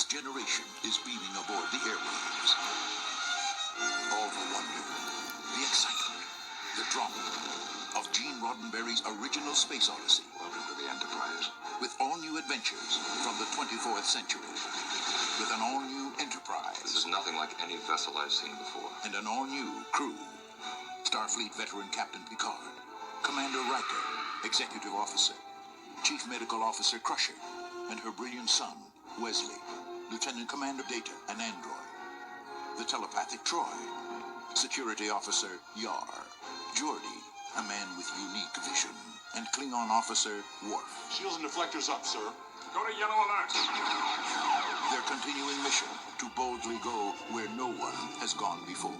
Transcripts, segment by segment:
next generation is beaming aboard the airwaves. All the wonder, the excitement, the drama of Gene Roddenberry's original Space Odyssey. Welcome to the Enterprise. With all new adventures from the 24th century. With an all-new Enterprise. This is nothing like any vessel I've seen before. And an all-new crew. Starfleet veteran Captain Picard. Commander Riker, Executive Officer. Chief Medical Officer Crusher. And her brilliant son, Wesley. Lieutenant Commander Data, an android. The telepathic Troy. Security Officer Yar. Geordi, a man with unique vision. And Klingon Officer Worf. Shields and deflectors up, sir. Go to yellow alert. Their continuing mission to boldly go where no one has gone before.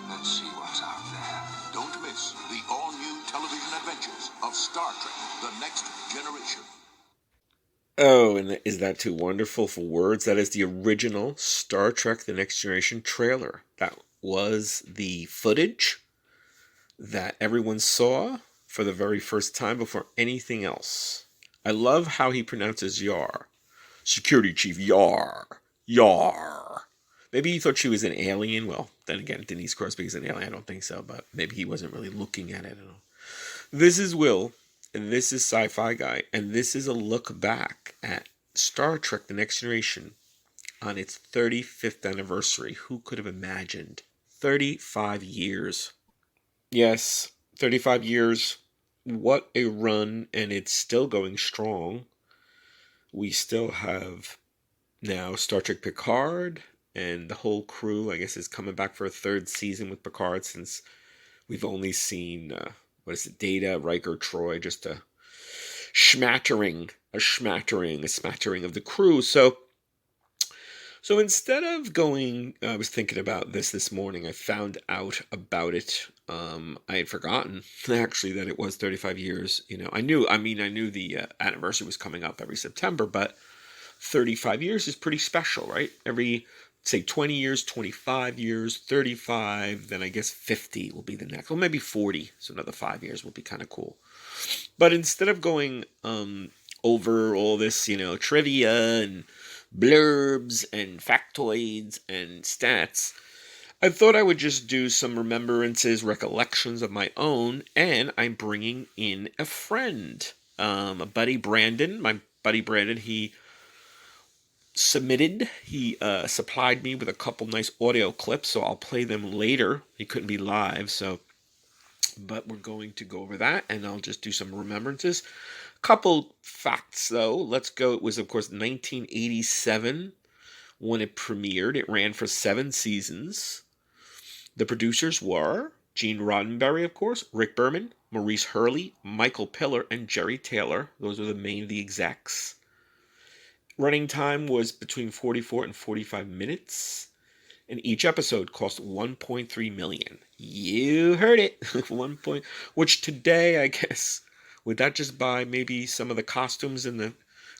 Let's see what's out there. Don't miss the all-new television adventures of Star Trek: The Next Generation. Oh, and is that too wonderful for words? That is the original Star Trek: The Next Generation trailer. That was the footage that everyone saw for the very first time before anything else. I love how he pronounces Yar. Security Chief Yar. Yar. Maybe he thought she was an alien. Well, then again, Denise Crosby is an alien. I don't think so, but maybe he wasn't really looking at it at all. This is Will, and this is Sci-Fi Guy, and this is a look back at Star Trek: The Next Generation on its 35th anniversary. Who could have imagined? 35 years. Yes, 35 years. What a run, and it's still going strong. We still have now Star Trek Picard, and the whole crew, I guess, is coming back for a third season with Picard, since we've only seen, Data, Riker, Troy, just a smattering of the crew. So instead of going, I was thinking about this morning. I found out about it. I had forgotten actually that it was 35 years. I knew the anniversary was coming up every September, but 35 years is pretty special, right? Every, say, 20 years, 25 years, 35, then I guess 50 will be the next. Well, maybe 40. So another 5 years will be kind of cool. But instead of going over all this, trivia and blurbs and factoids and stats, I thought I would just do some remembrances, recollections of my own, and I'm bringing in a friend, my buddy Brandon, he supplied me with a couple nice audio clips, so I'll play them later. He couldn't be live, but we're going to go over that, and I'll just do some remembrances. Couple facts, though. Let's go. It was, of course, 1987 when it premiered. It ran for 7 seasons. The producers were Gene Roddenberry, of course, Rick Berman, Maurice Hurley, Michael Piller, and Jerry Taylor. Those are the execs. Running time was between 44 and 45 minutes. And each episode cost $1.3 million. You heard it. Which today, I guess, would that just buy maybe some of the costumes and the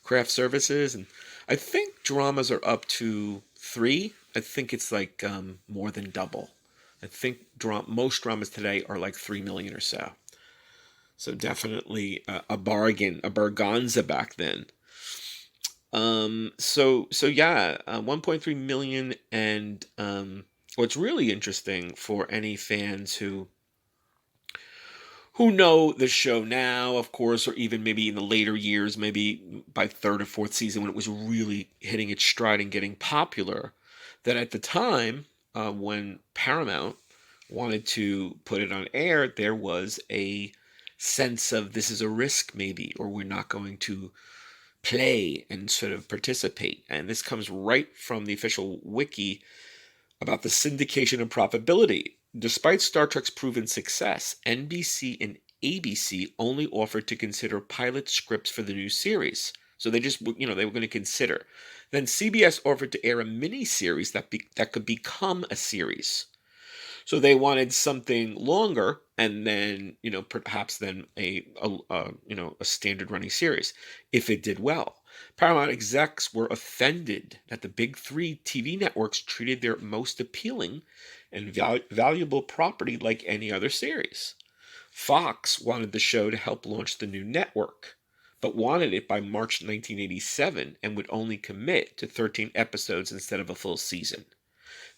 craft services? And I think dramas are up to 3. I think it's like more than double. I think most dramas today are like 3 million or so. So definitely a bargain, a barganza back then. So yeah, 1.3 million. And what's really interesting for any fans who know the show now, of course, or even maybe in the later years, maybe by 3rd or 4th season when it was really hitting its stride and getting popular, that at the time when Paramount wanted to put it on air, there was a sense of this is a risk maybe, or we're not going to play and sort of participate. And this comes right from the official wiki about the syndication and profitability. Despite Star Trek's proven success, NBC and ABC only offered to consider pilot scripts for the new series. So they just, they were going to consider. Then CBS offered to air a mini-series that could become a series. So they wanted something longer, and then, perhaps then a standard running series, if it did well. Paramount execs were offended that the big 3 TV networks treated their most appealing and valuable property like any other series. Fox wanted the show to help launch the new network, but wanted it by March 1987 and would only commit to 13 episodes instead of a full season.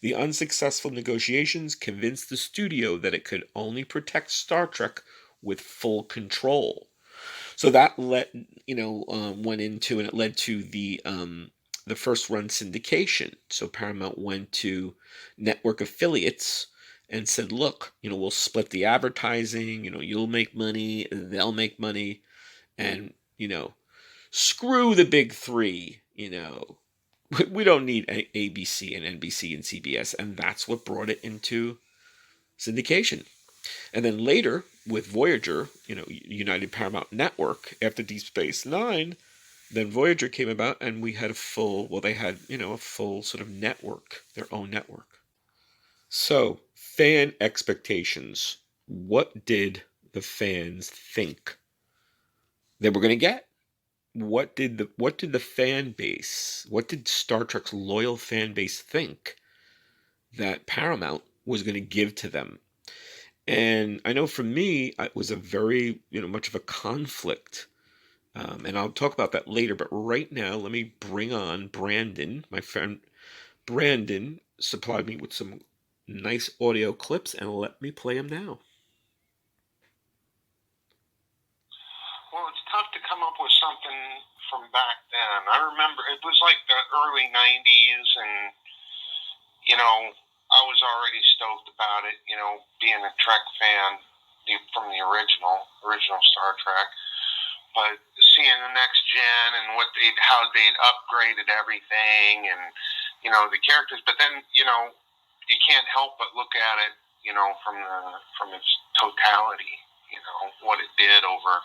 The unsuccessful negotiations convinced the studio that it could only protect Star Trek with full control. So that went into, and it led to the first run syndication. So Paramount went to network affiliates and said, look, we'll split the advertising, you'll make money, they'll make money, and, screw the big three, we don't need ABC and NBC and CBS, and that's what brought it into syndication. And then later, with Voyager, United Paramount Network, after Deep Space Nine, then Voyager came about, and we had they had, a full sort of network, their own network. So, fan expectations. What did the fans think they were going to get? What did the fan base, what did Star Trek's loyal fan base think that Paramount was going to give to them? And I know for me, it was a very, much of a conflict. And I'll talk about that later. But right now, let me bring on Brandon. My friend Brandon supplied me with some nice audio clips, and let me play them now. Well, it's tough to come up with something from back then. I remember it was like the early 90s, and, I was already stoked about it, being a Trek fan from the original Star Trek. But seeing the next gen and how they'd upgraded everything and, the characters. But then, you can't help but look at it, from its totality, what it did over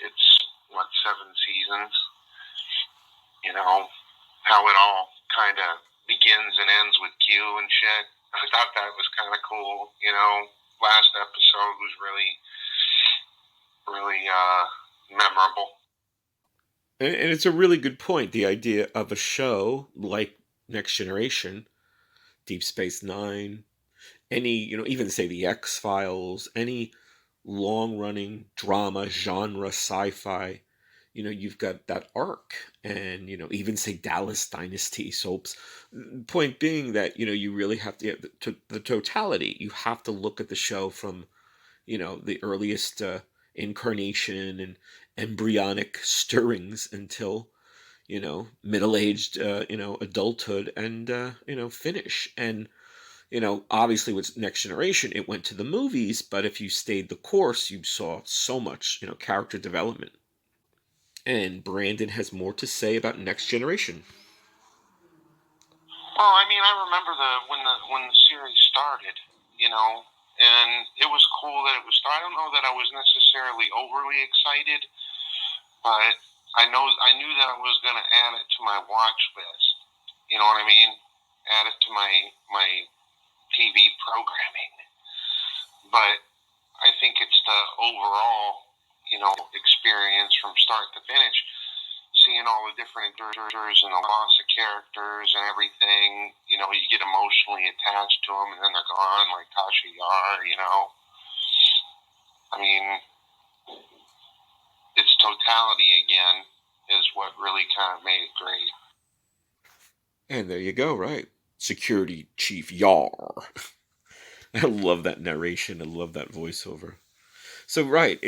its, 7 seasons, how it all kind of begins and ends with Q and shit. I thought that was kind of cool, last episode was really, really, memorable. And it's a really good point, the idea of a show like Next Generation, Deep Space Nine, any, even say the X-Files, any long-running drama, genre, sci-fi, you've got that arc, and, even say Dallas Dynasty soaps. Point being that, you really have to, the totality, you have to look at the show from, the earliest incarnation and embryonic stirrings until, middle-aged, adulthood and, finish. And, obviously with Next Generation, it went to the movies, but if you stayed the course, you saw so much, character development. And Brandon has more to say about Next Generation. Well, I remember when the series started, and it was cool that it was started. I don't know that I was necessarily overly excited, but I knew that I was going to add it to my watch list. You know what I mean? Add it to my TV programming. But I think it's the overall, experience from start to finish, seeing all the different characters and the loss of characters and everything. You get emotionally attached to them, and then they're gone, like Tasha Yar. Its totality again is what really kind of made it great. And there you go, right? Security Chief Yar. I love that narration. I love that voiceover. So, right,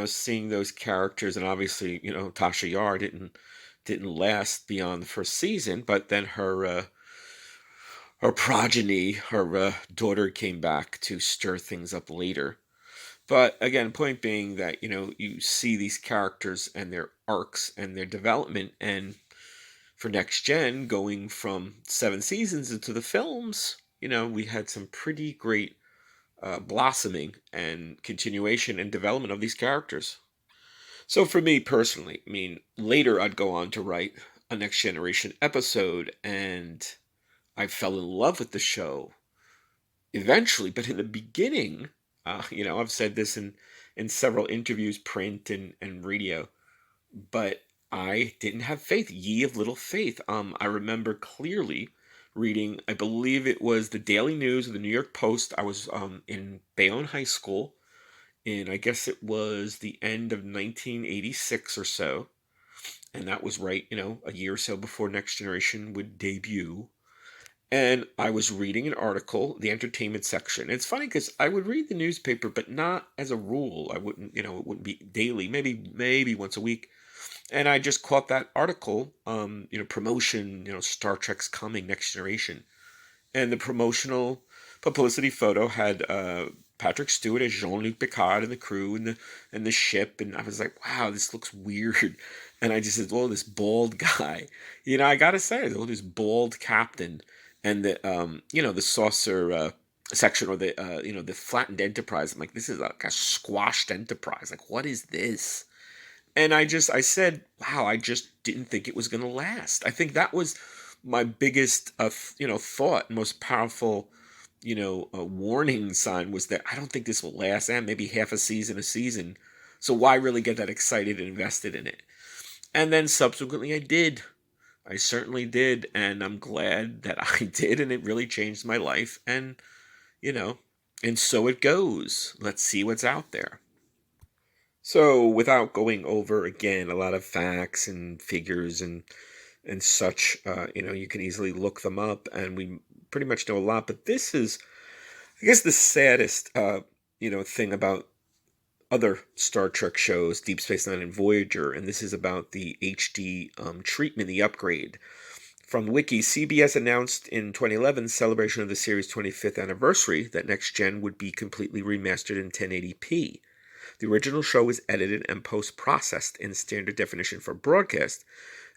seeing those characters, and obviously, Tasha Yar didn't last beyond the first season, but then her progeny, her daughter, came back to stir things up later. But again, point being that, you see these characters and their arcs and their development, and for Next Gen, going from 7 seasons into the films, we had some pretty great blossoming and continuation and development of these characters. So for me personally, later I'd go on to write a Next Generation episode, and I fell in love with the show eventually. But in the beginning, I've said this in several interviews, print and radio, but I didn't have faith. Ye of little faith. I remember clearly reading, I believe it was the Daily News or the New York Post. I was in Bayonne High School, and I guess it was the end of 1986 or so. And that was right, a year or so before Next Generation would debut. And I was reading an article, the entertainment section. It's funny because I would read the newspaper, but not as a rule. I wouldn't, it wouldn't be daily, maybe once a week. And I just caught that article, promotion, Star Trek's coming, Next Generation. And the promotional publicity photo had Patrick Stewart as Jean-Luc Picard and the crew and the ship. And I was like, wow, this looks weird. And I just said, oh, this bald guy. I got to say, oh, this bald captain. And the saucer section, or the flattened Enterprise. I'm like, this is like a squashed Enterprise. Like, what is this? And I said, wow, I just didn't think it was going to last. I think that was my biggest, thought, most powerful, warning sign was that I don't think this will last, and maybe half a season. So why really get that excited and invested in it? And then subsequently I did. I certainly did, and I'm glad that I did, and it really changed my life. And, and so it goes. Let's see what's out there. So without going over, again, a lot of facts and figures and such, you can easily look them up, and we pretty much know a lot. But this is, I guess, the saddest, thing about other Star Trek shows, Deep Space Nine and Voyager, and this is about the HD treatment, the upgrade. From Wiki, CBS announced in 2011, celebration of the series' 25th anniversary, that Next Gen would be completely remastered in 1080p. The original show was edited and post-processed in standard definition for broadcast,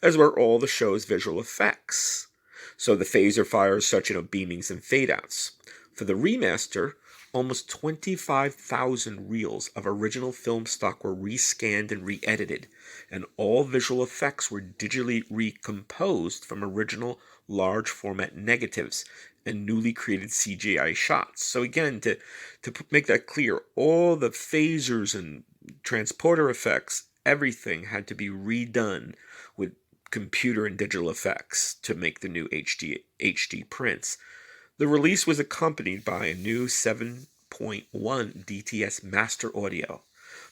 as were all the show's visual effects. So the phaser fires, such, beamings and fade-outs. For the remaster, almost 25,000 reels of original film stock were rescanned and re-edited, and all visual effects were digitally recomposed from original large format negatives and newly created CGI shots. So again, to make that clear, all the phasers and transporter effects, everything had to be redone with computer and digital effects to make the new HD prints. The release was accompanied by a new 7.1 DTS master audio.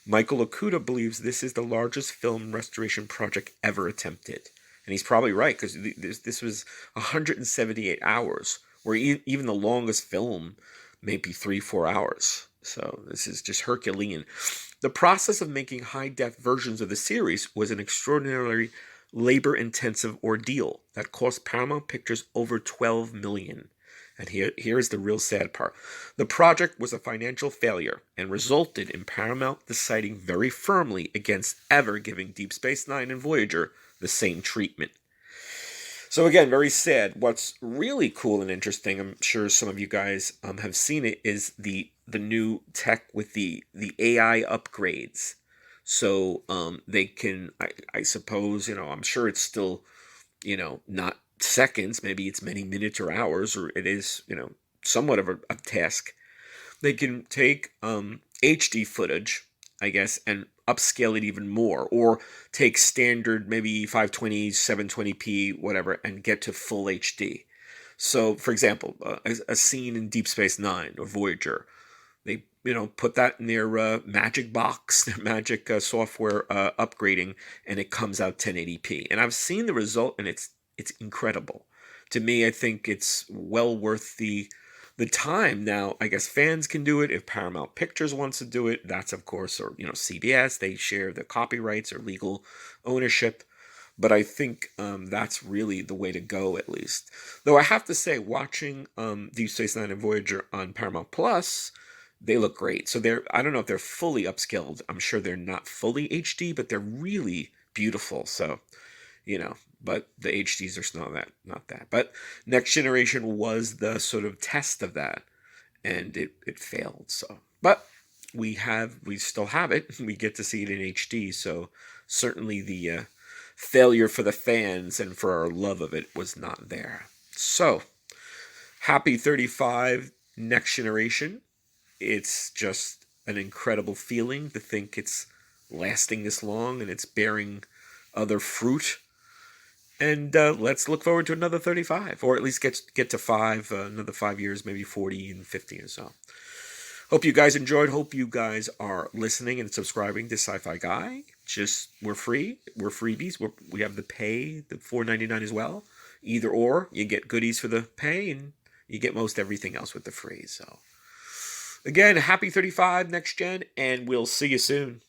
Michael Okuda believes this is the largest film restoration project ever attempted. And he's probably right, because this was 178 hours, where even the longest film may be 3-4 hours. So this is just Herculean. The process of making high-def versions of the series was an extraordinarily labor-intensive ordeal that cost Paramount Pictures over $12 million. And here is the real sad part. The project was a financial failure and resulted in Paramount deciding very firmly against ever giving Deep Space Nine and Voyager the same treatment. So again, very sad. What's really cool and interesting, I'm sure some of you guys have seen it, is the new tech with the AI upgrades. So they can, I suppose, I'm sure it's still, not seconds, maybe it's many minutes or hours, or it is, somewhat of a task. They can take HD footage, I guess, and upscale it even more, or take standard, maybe 520, 720p, whatever, and get to full HD. So, for example, a scene in Deep Space Nine or Voyager, they, put that in their magic box, their magic software upgrading, and it comes out 1080p. And I've seen the result, and it's incredible. To me, I think it's well worth the time. Now, I guess fans can do it. If Paramount Pictures wants to do it, that's of course, or CBS, they share the copyrights or legal ownership. But I think that's really the way to go, at least. Though I have to say, watching Deep Space Nine and Voyager on Paramount Plus, they look great. So I don't know if they're fully upscaled. I'm sure they're not fully HD, but they're really beautiful. So, but the HDs are not that. But Next Generation was the sort of test of that, and it failed. So, but we still have it. We get to see it in HD. So certainly the failure for the fans and for our love of it was not there. So happy 35 Next Generation. It's just an incredible feeling to think it's lasting this long and it's bearing other fruit. And let's look forward to another 35, or at least get to 5, another 5 years, maybe 40 and 50 or so. Hope you guys enjoyed. Hope you guys are listening and subscribing to Sci-Fi Guy. We're free. We're freebies. We have the pay, the $4.99 as well. Either or, you get goodies for the pay and you get most everything else with the free. So, again, happy 35 next gen, and we'll see you soon.